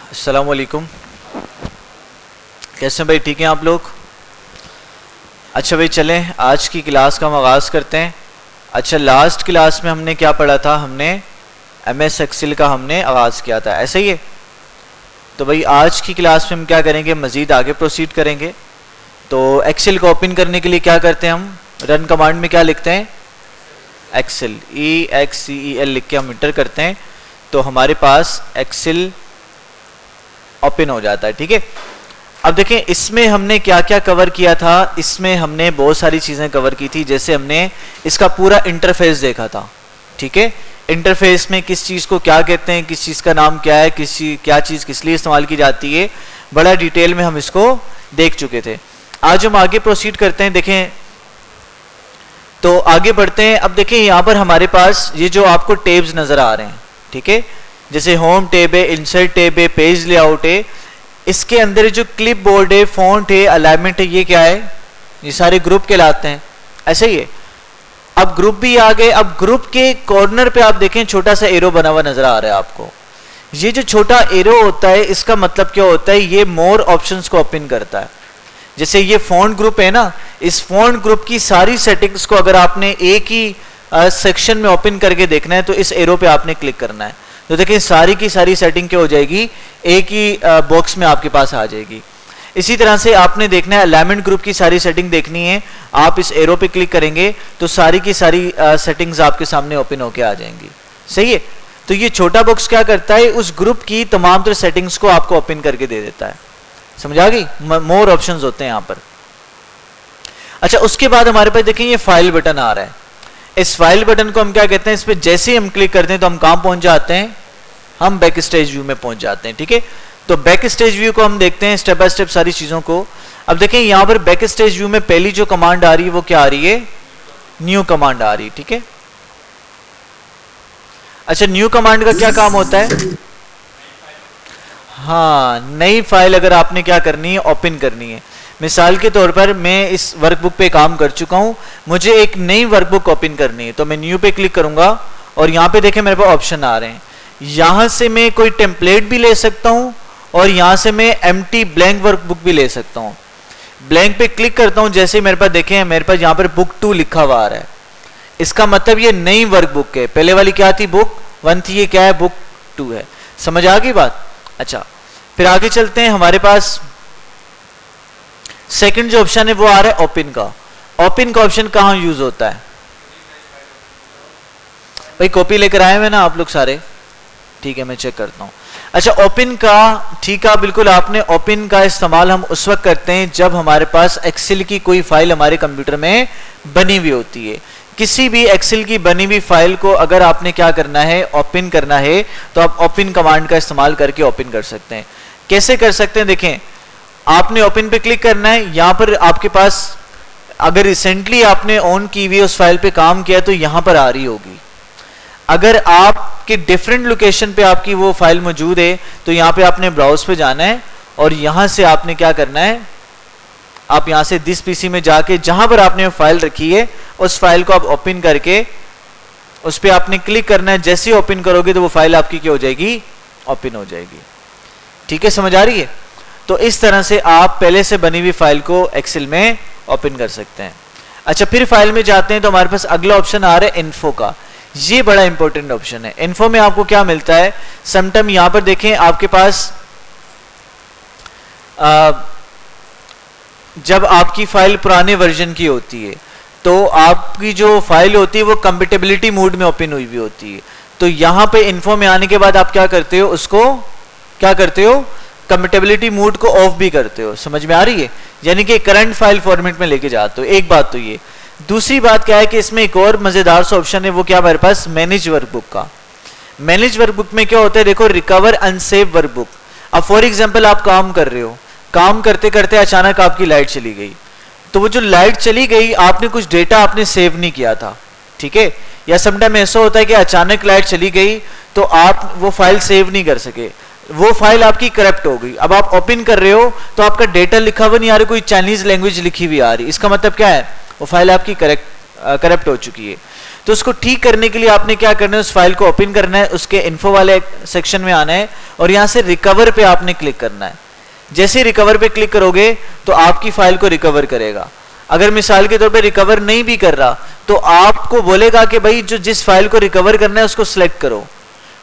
अस्सलाम वालेकुम। कैसे हैं भाई, ठीक हैं आप लोग? अच्छा भाई चलें आज की क्लास का हम आगाज़ करते हैं। अच्छा, लास्ट क्लास में हमने क्या पढ़ा था? हमने MS एक्सेल का हमने आगाज़ किया था, ऐसे ही है। तो भाई आज की क्लास में हम क्या करेंगे, मज़ीद आगे प्रोसीड करेंगे। तो एक्सेल को ओपन करने के लिए क्या करते हैं हम? रन कमांड में क्या लिखते हैं? एक्सेल, EXCEL लिख के हम इंटर करते हैं तो हमारे पास एक्सेल ओपन हो जाता है। ठीक है, अब देखें इसमें हमने क्या क्या कवर किया था। इसमें हमने बहुत सारी चीज़ें कवर की थी, जैसे हमने इसका पूरा इंटरफेस देखा था। ठीक है, इंटरफेस में किस चीज़ को क्या कहते हैं, किस चीज़ का नाम क्या है, क्या चीज़ किस लिए इस्तेमाल की जाती है, बड़ा डिटेल में हम इसको देख चुके थे। आज हम आगे प्रोसीड करते हैं। देखें तो आगे बढ़ते हैं। अब देखें यहाँ पर हमारे पास ये जो आपको टेब्स नज़र आ रहे हैं, ठीक है, जैसे होम टेब है, इंसर्ट टेब है, पेज लेआउट है। इसके अंदर जो क्लिप बोर्ड है, फॉन्ट है, अलाइनमेंट है, ये क्या है? ये सारे ग्रुप कहलाते हैं, ऐसे ही है। अब ग्रुप भी आ गए। अब ग्रुप के कॉर्नर पे आप देखें छोटा सा एरो बना हुआ नजर आ रहा है आपको। ये जो छोटा एरो होता है इसका मतलब क्या होता है? ये मोर ऑप्शंस को ओपन करता है। जैसे ये फॉन्ट ग्रुप है ना, इस फॉन्ट ग्रुप की सारी सेटिंग्स को अगर आपने एक ही सेक्शन में ओपन करके देखना है तो इस एरो पे आपने क्लिक करना है। तो देखिए सारी की सारी सेटिंग क्या हो जाएगी, एक ही बॉक्स में आपके पास आ जाएगी। इसी तरह से आपने देखना है अलाइनमेंट ग्रुप की सारी सेटिंग देखनी है, आप इस एरो पे क्लिक करेंगे तो सारी की सारी सेटिंग्स आपके सामने ओपन होके आ जाएंगी। सही है, तो ये छोटा बॉक्स क्या करता है, उस ग्रुप की तमाम तरह सेटिंग्स को आपको ओपन करके दे देता है। समझ आ गई? मोर ऑप्शंस होते हैं यहाँ पर। अच्छा, उसके बाद हमारे पास देखें ये फाइल बटन आ रहा है। इस फाइल बटन को हम क्या कहते हैं, इस पर जैसे ही हम क्लिक करते हैं तो हम कहाँ पहुंच जाते हैं? हम बैक स्टेज व्यू में पहुंच जाते हैं। ठीक है, तो बैक स्टेज व्यू को हम देखते हैं स्टेप बाय स्टेप सारी चीजों को। अब देखें यहाँ पर बैक स्टेज व्यू में पहली जो कमांड आ रही है वो क्या आ रही है? न्यू कमांड आ रही है। ठीक है, अच्छा न्यू कमांड का क्या काम होता है? हाँ, नई फाइल अगर आपने क्या करनी है, ओपन करनी है। मिसाल के तौर पर मैं इस वर्कबुक पे काम कर चुका हूं, मुझे एक नई वर्कबुक ओपन करनी है तो मैं न्यू पे क्लिक करूंगा और यहाँ पे देखें मेरे पास ऑप्शन आ रहे हैं। यहां से मैं कोई टेम्पलेट भी ले सकता हूं और यहां से मैं एम्प्टी ब्लैंक वर्कबुक भी ले सकता हूं। ब्लैंक पे क्लिक करता हूं, जैसे मेरे पास देखें मेरे पास यहाँ पर बुक 2 लिखा हुआ आ रहा है। इसका मतलब ये नई वर्कबुक है। पहले वाली क्या थी? बुक 1 थी, ये क्या है? बुक 2 है। समझ आ गई बात? अच्छा, फिर आगे चलते हैं। हमारे पास सेकंड जो ऑप्शन है वो आ रहा है ओपन का। ओपन का ऑप्शन कहां यूज होता है? भाई कॉपी लेकर आए हुए ना आप लोग सारे? ठीक है, मैं चेक करता हूं। अच्छा, ओपन का, ठीक है बिल्कुल, आपने ओपन का इस्तेमाल हम उस वक्त करते हैं जब हमारे पास एक्सेल की कोई फाइल हमारे कंप्यूटर में बनी हुई होती है। किसी भी एक्सेल की बनी हुई फाइल को अगर आपने क्या करना है, ओपन करना है, तो आप ओपन कमांड का इस्तेमाल करके ओपन कर सकते हैं। कैसे कर सकते हैं? देखें, आपने ओपन पे क्लिक करना है। यहां पर आपके पास अगर रिसेंटली आपने ऑन की हुई उस फाइल पे काम किया तो यहां पर आ रही होगी। अगर आपके डिफरेंट लोकेशन पे आपकी वो फाइल मौजूद है तो यहां पे आपने ब्राउज पे जाना है और यहां से आपने क्या करना है, आप यहां से दिस पीसी में जाके जहां पर आपने फाइल रखी है उस फाइल को आप ओपन करके उस पर आपने क्लिक करना है। जैसे ही ओपन करोगे तो वो फाइल आपकी क्या हो जाएगी? ओपन हो जाएगी। ठीक है, समझ आ रही है? तो इस तरह से आप पहले से बनी हुई फाइल को एक्सेल में ओपन कर सकते हैं। अच्छा, फिर फाइल में जाते हैं तो हमारे पास अगला ऑप्शन आ रहा है इन्फो का। ये बड़ा इंपॉर्टेंट ऑप्शन है। इन्फो में आपको क्या मिलता है? समटाइम यहां पर देखें आपके पास जब आपकी फाइल पुराने वर्जन की होती है तो आपकी जो फाइल होती है वो कंपैटिबिलिटी मोड में ओपन हुई हुई होती है। तो यहां पे इन्फो में आने के बाद आप क्या करते हो, उसको क्या करते हो? कंपैटिबिलिटी मोड को ऑफ भी करते हो। समझ में आ रही है? यानी कि करंट फाइल फॉर्मेट में लेके जाते हो। एक बात तो ये। दूसरी बात क्या है कि इसमें एक और मजेदार सा ऑप्शन है, वो क्या हमारे पास? मैनेज वर्कबुक का। मैनेज वर्कबुक में क्या होता है? देखो, रिकवर अनसेव वर्कबुक। अब फॉर एग्जांपल आप काम कर रहे हो, काम करते करते अचानक आपकी लाइट चली गई, तो वो जो लाइट चली गई आपने कुछ डेटा आपने सेव नहीं किया था। ठीक है, या समटाइम ऐसा होता है कि अचानक लाइट चली गई तो आप वो फाइल सेव नहीं कर सके, वो फाइल आपकी करप्ट हो गई। अब आप ओपन कर रहे हो तो आपका डेटा लिखा हुआ नहीं आ रहा, कोई चाइनीज लैंग्वेज लिखी हुई आ रही। इसका मतलब क्या है? वो फाइल आपकी करप्ट हो चुकी है। तो उसको ठीक करने के लिए आपने क्या करना है, उस फाइल को ओपन करना है, उसके इन्फो वाले सेक्शन में आना है और यहां से रिकवर पे आपने क्लिक करना है। जैसे रिकवर पे क्लिक करोगे तो आपकी फाइल को रिकवर करेगा। अगर मिसाल के तौर पे रिकवर नहीं भी कर रहा तो आपको बोलेगा कि भाई जो जिस फाइल को रिकवर करना है उसको सिलेक्ट करो।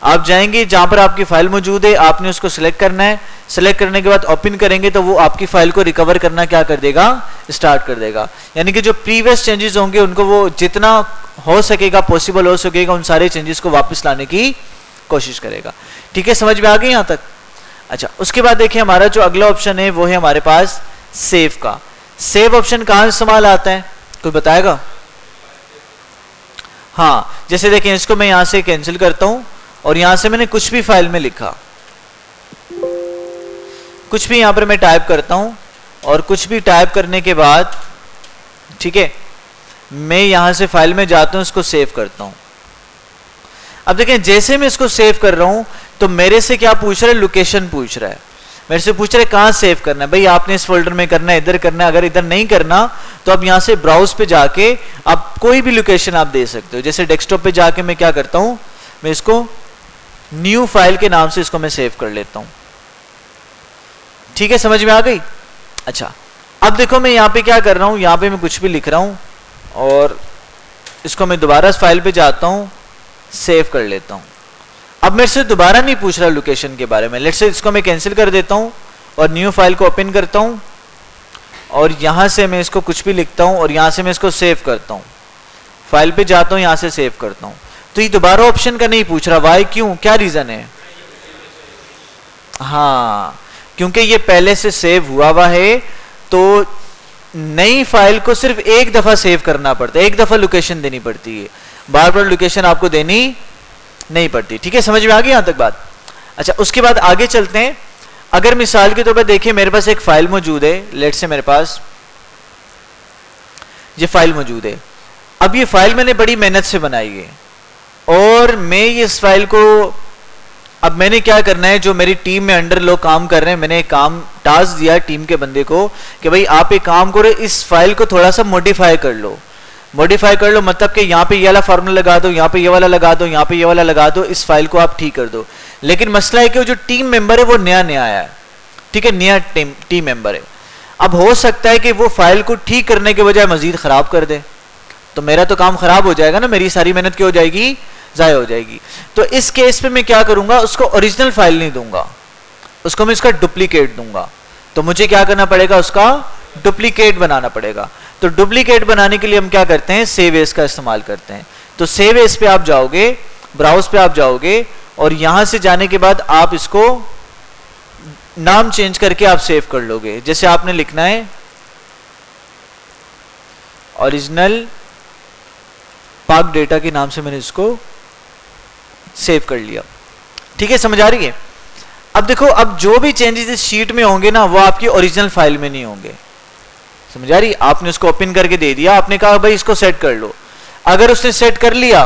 आप जाएंगे जहां पर आपकी फाइल मौजूद है, आपने उसको सिलेक्ट करना है। सिलेक्ट करने के बाद ओपन करेंगे तो वो आपकी फाइल को रिकवर करना क्या कर देगा, स्टार्ट कर देगा। यानी कि जो प्रीवियस चेंजेस होंगे उनको वो जितना हो सकेगा, पॉसिबल हो सकेगा, उन सारे चेंजेस को वापस लाने की कोशिश करेगा। ठीक है, समझ में आ गई यहां तक? अच्छा, उसके बाद देखिए हमारा जो अगला ऑप्शन है वो है हमारे पास सेव का। सेव ऑप्शन कहां इस्तेमाल आता है, कोई बताएगा? हाँ, जैसे देखें इसको मैं यहां से कैंसिल करता हूं और यहां से मैंने कुछ भी फाइल में लिखा, कुछ भी यहां पर मैं टाइप करता हूं और कुछ भी टाइप करने के बाद, ठीक है, मैं यहां से फाइल में जाता हूं, इसको सेव करता हूं। अब देखें जैसे मैं इसको सेव कर रहा हूं तो मेरे से क्या पूछ रहा है, लोकेशन पूछ रहा है। मेरे से पूछ रहा है कहां सेव करना है, भाई आपने इस फोल्डर में करना है, इधर करना है। अगर इधर नहीं करना तो आप यहां से ब्राउज पे जाके आप कोई भी लोकेशन आप दे सकते हो। जैसे डेस्कटॉप पे जाके मैं क्या करता हूं, मैं इसको न्यू फाइल के नाम से इसको मैं सेव कर लेता हूं। ठीक है, समझ में आ गई? अच्छा, अब देखो मैं यहां पे क्या कर रहा हूं, यहां पे मैं कुछ भी लिख रहा हूं और इसको मैं दोबारा इस फाइल पे जाता हूं, सेव कर लेता हूं। अब मेरे से दोबारा नहीं पूछ रहा लोकेशन के बारे में। लेट्स से इसको मैं कैंसिल कर देता हूं और न्यू फाइल को ओपन करता हूं और यहां से मैं इसको कुछ भी लिखता हूं और यहां से मैं इसको सेव करता हूं, फाइल पे जाता हूं, यहां से सेव करता हूं। तो ये दोबारा ऑप्शन का नहीं पूछ रहा। वाई, क्यों, क्या रीजन है? हाँ, क्योंकि ये पहले से सेव हुआ है तो नई फाइल को सिर्फ एक दफा सेव करना पड़ता है, एक दफा लोकेशन देनी पड़ती है, बार बार लोकेशन आपको देनी नहीं पड़ती। ठीक है, समझ में आ गई यहां तक बात? अच्छा, उसके बाद आगे चलते हैं। अगर मिसाल के तौर पर देखिए मेरे पास एक फाइल मौजूद है, लेट से मेरे पास ये फाइल मौजूद है। अब ये फाइल मैंने बड़ी मेहनत से बनाई है और मैं इस फाइल को, अब मैंने क्या करना है, जो मेरी टीम में अंडर लोग काम कर रहे हैं, मैंने एक काम टास्क दिया टीम के बंदे को कि भाई आप एक काम करो, इस फाइल को थोड़ा सा मॉडिफाई कर लो। मॉडिफाई कर लो मतलब कि यहाँ पे ये वाला फार्मूला लगा दो, यहाँ पे ये वाला लगा दो, यहाँ पे ये वाला लगा दो, इस फाइल को आप ठीक कर दो। लेकिन मसला है कि वो जो टीम मेंबर है वो नया आया है, ठीक है, नया टीम मेंबर है। अब हो सकता है कि वो फाइल को ठीक करने के बजाय मजीद खराब कर दे, तो मेरा तो काम खराब हो जाएगा ना, मेरी सारी मेहनत क्या हो जाएगी, जाया हो जाएगी। तो इस केस पे मैं क्या करूंगा, उसको ओरिजिनल फाइल नहीं दूंगा, उसको मैं इसका डुप्लीकेट दूंगा। तो मुझे क्या करना पड़ेगा, उसका डुप्लीकेट बनाना पड़ेगा। तो डुप्लीकेट बनाने के लिए हम क्या करते हैं, सेव एज का इस्तेमाल करते हैं। तो सेव एज पे आप जाओगे, ब्राउज पे आप जाओगे और यहां से जाने के बाद आप इसको नाम चेंज करके आप सेव कर लोगे। जैसे आपने लिखना है ओरिजिनल पाक डेटा के नाम से मैंने इसको सेव कर लिया। ठीक है, समझ आ रही है? अब देखो, अब जो भी चेंजेस इस शीट में होंगे ना वो आपकी ओरिजिनल फाइल में नहीं होंगे। समझ आ रही? आपने उसको ओपन करके दे दिया, आपने कहा भाई इसको सेट कर लो। अगर उसने सेट कर लिया,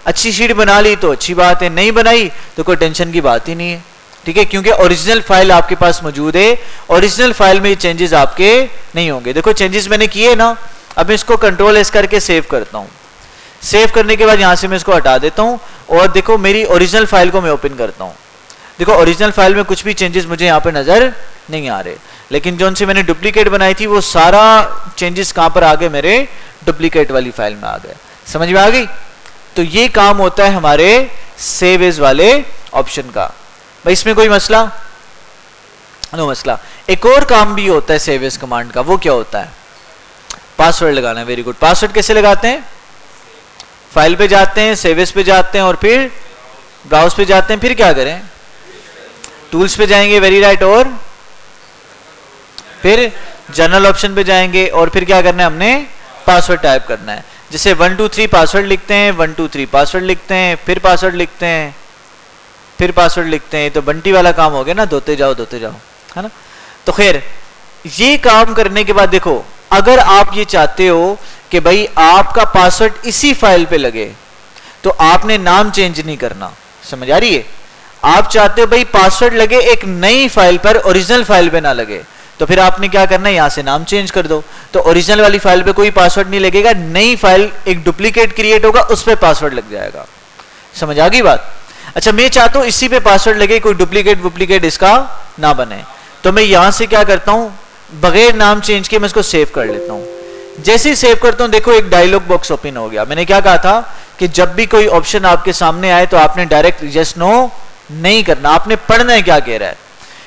अच्छी शीट बना ली तो अच्छी बात है, नहीं बनाई तो कोई टेंशन की बात ही नहीं है। ठीक है, क्योंकि ओरिजिनल फाइल आपके पास मौजूद है, ओरिजिनल फाइल में चेंजेस आपके नहीं होंगे। देखो चेंजेस मैंने किए ना, अब मैं इसको कंट्रोल एस करके सेव करता हूं। सेव करने के बाद यहां से मैं इसको हटा देता हूं और देखो मेरी ओरिजिनल फाइल को मैं ओपन करता हूं। देखो ओरिजिनल फाइल में कुछ भी चेंजेस मुझे यहां पे नजर नहीं आ रहे, लेकिन जो उनसे मैंने डुप्लीकेट बनाई थी वो सारा चेंजेस कहां पर आ गए, मेरे डुप्लीकेट वाली फाइल में आ गए। समझ में आ गई? तो ये काम होता है हमारे सेव एज वाले ऑप्शन का। भाई इसमें कोई मसला? नो मसला। एक और काम भी होता है सेव एज कमांड का, वो क्या होता है, पासवर्ड लगाना है। Very good. पासवर्ड कैसे लगाते हैं? फाइल पे जाते हैं, सेव एज पे जाते हैं और फिर ब्राउज पे जाते हैं, फिर क्या करें, टूल्स पे जाएंगे, वेरी राइट, और फिर जनरल ऑप्शन पे जाएंगे और फिर क्या करना है, हमने पासवर्ड टाइप करना है। जैसे 1 2 3 पासवर्ड लिखते हैं, 1 2 3 पासवर्ड लिखते हैं, फिर पासवर्ड लिखते हैं, फिर पासवर्ड लिखते हैं। तो बंटी वाला काम हो गया ना, धोते जाओ है ना। तो खैर ये काम करने के बाद देखो, अगर आप ये चाहते हो कि भाई आपका पासवर्ड इसी फाइल पे लगे तो आपने नाम चेंज नहीं करना। समझ आ रही है? आप चाहते हो भाई पासवर्ड लगे एक नई फाइल पर, ओरिजिनल फाइल पे ना लगे, तो फिर आपने क्या करना है, यहां से नाम चेंज कर दो। तो ओरिजिनल वाली फाइल पे कोई पासवर्ड नहीं लगेगा, नई फाइल एक डुप्लीकेट क्रिएट होगा, उस पर पासवर्ड लग जाएगा। समझ आ गई बात? अच्छा, मैं चाहता हूं इसी पे पासवर्ड लगे, कोई डुप्लीकेट इसका ना बने। तो मैं यहां से क्या करता हूं, बगैर नाम चेंज किए मैं इसको सेव कर लेता हूं। जैसे ही सेव करता हूं, देखो एक डायलॉग बॉक्स ओपन हो गया। मैंने क्या कहा था कि जब भी कोई ऑप्शन आपके सामने आए तो आपने डायरेक्ट यस नो नहीं करना, आपने पढ़ना है क्या कह रहा है।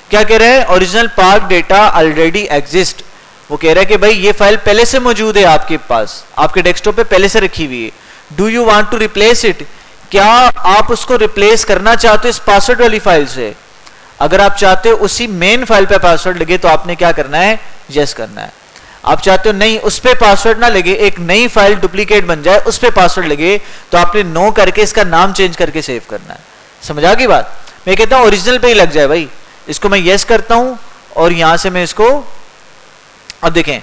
क्या कह रहा है, original park data already exist. वो कह रहा है कि भाई ये फाइल पहले से मौजूद है आपके पास, आपके डेस्कटॉप पे पहले से रखी हुई है। Do you want to replace it, क्या आप उसको रिप्लेस करना चाहते हो इस पासवर्ड वाली फाइल से। अगर आप चाहते हो उसी मेन फाइल पे पासवर्ड लगे तो आपने क्या करना है, यस करना है। आप चाहते हो नहीं उस पे पासवर्ड ना लगे, एक नई फाइल डुप्लीकेट बन जाए उस पे पासवर्ड लगे, तो आपने नो करके इसका नाम चेंज करके सेव करना है। समझ आ गई बात? मैं कहता हूं ओरिजिनल पे ही लग जाए भाई, इसको मैं यस करता हूं और यहां से मैं इसको, अब देखें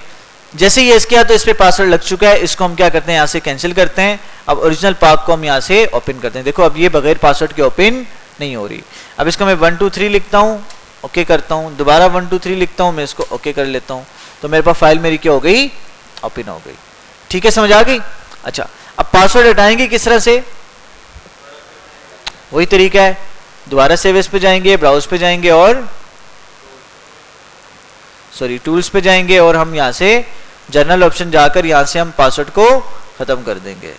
जैसे यस किया तो इस पे पासवर्ड लग चुका है। इसको हम क्या करते हैं, यहां से कैंसिल करते हैं। अब ओरिजिनल पार्क को हम यहां से ओपन करते हैं। देखो अब ये बगैर पासवर्ड के ओपन नहीं हो रही। अब इसको मैं 1 2 3 लिखता हूं, ओके करता हूं, दोबारा 1 2 3 लिखता हूं, मैं इसको ओके कर लेता हूं, तो मेरे पास फाइल मेरी क्या हो गई, ओपन हो गई। ठीक है, समझ आ गई? अच्छा, अब पासवर्ड हटाएंगे किस तरह से, वही तरीका है, दोबारा सेव पे जाएंगे, ब्राउज पे जाएंगे और टूल्स पे जाएंगे और हम यहां से जनरल ऑप्शन जाकर यहां से हम पासवर्ड को खत्म कर देंगे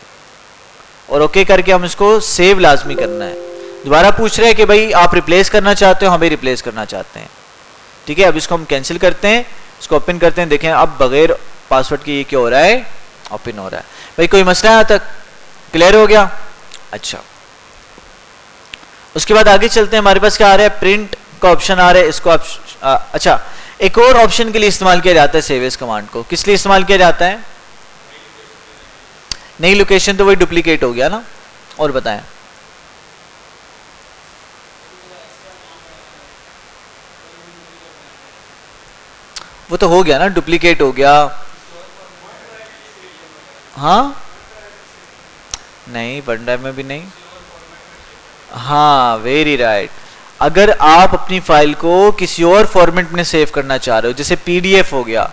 और ओके करके हम इसको सेव लाजमी करना है। दोबारा पूछ रहे हैं कि भाई आप रिप्लेस करना चाहते हो, हम भी रिप्लेस करना चाहते हैं। ठीक है, अब इसको हम कैंसिल करते हैं, इसको ओपन करते हैं। देखें अब बगैर पासवर्ड के ये क्या हो रहा है, ओपन हो रहा है। भाई कोई मसला यहां तक क्लियर हो गया? अच्छा, उसके बाद आगे चलते हैं। हमारे पास क्या आ रहा है, प्रिंट का ऑप्शन आ रहा है। इसको आप अच्छा, एक और ऑप्शन के लिए इस्तेमाल किया जाता है सेव एज कमांड को। किस लिए इस्तेमाल किया जाता है? नई लोकेशन, तो वही डुप्लीकेट हो गया ना। और बताएं, वो तो हो गया ना, डुप्लीकेट हो गया। हाँ नहीं, वन ड्राइव में भी नहीं। हाँ वेरी राइट। अगर आप अपनी फाइल को किसी और फॉर्मेट में सेव करना चाह रहे हो, जैसे पीडीएफ हो गया,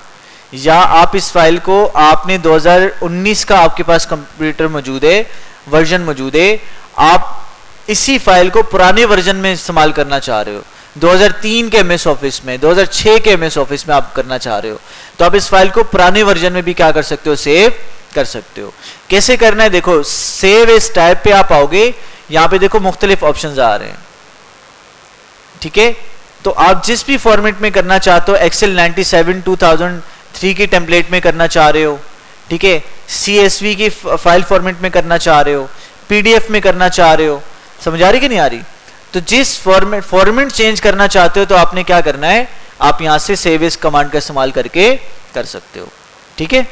या आप इस फाइल को आपने 2019 का आपके पास कंप्यूटर मौजूद है, वर्जन मौजूद है, आप इसी फाइल को पुराने वर्जन में इस्तेमाल करना चाह रहे हो, 2003 के एमएस ऑफिस में, 2006 के एमएस ऑफिस में आप करना चाह रहे हो, तो आप इस फाइल को पुराने वर्जन में भी क्या कर सकते हो, सेव कर सकते हो। कैसे करना है, देखो सेव एज टाइप पे आप आओगे, यहां पे देखो मुख्तलिफ ऑप्शंस आ रहे हैं। ठीक है, तो आप जिस भी फॉर्मेट में करना चाहते हो, एक्सेल 97 2003 की टेम्पलेट में करना चाह रहे हो, ठीक है, CSV की फाइल फॉर्मेट में करना चाह रहे हो, PDF में करना चाह रहे हो, समझ आ रही कि नहीं आ रही? तो जिस फॉर्मेट चेंज करना चाहते हो तो आपने क्या करना है, आप यहां से सेव एज कमांड का इस्तेमाल करके कर सकते हो। ठीक है,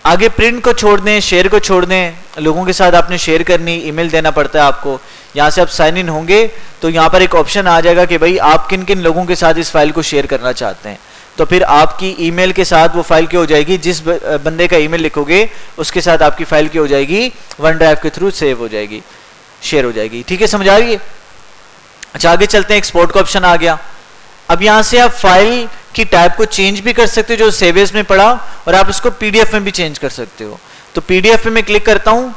आगे प्रिंट को छोड़ दें, शेयर को छोड़ दें, लोगों के साथ आपने शेयर करनी, ईमेल देना पड़ता है आपको। यहाँ से आप साइन इन होंगे तो यहाँ पर एक ऑप्शन आ जाएगा कि भाई आप किन किन लोगों के साथ इस फाइल को शेयर करना चाहते हैं, तो फिर आपकी ईमेल के साथ वो फाइल क्या हो जाएगी, जिस बंदे का ईमेल लिखोगे उसके साथ आपकी फाइल क्या हो जाएगी, वन ड्राइव के थ्रू सेव हो जाएगी, शेयर हो जाएगी। ठीक है, समझ आ रही है? अच्छा आगे चलते हैं, एक्सपोर्ट का ऑप्शन आ गया। अब यहाँ से आप फाइल की टाइप को चेंज भी कर सकते हो जो सेव एज में पड़ा, और आप इसको पीडीएफ में भी चेंज कर सकते हो। तो पीडीएफ में मैं क्लिक करता हूं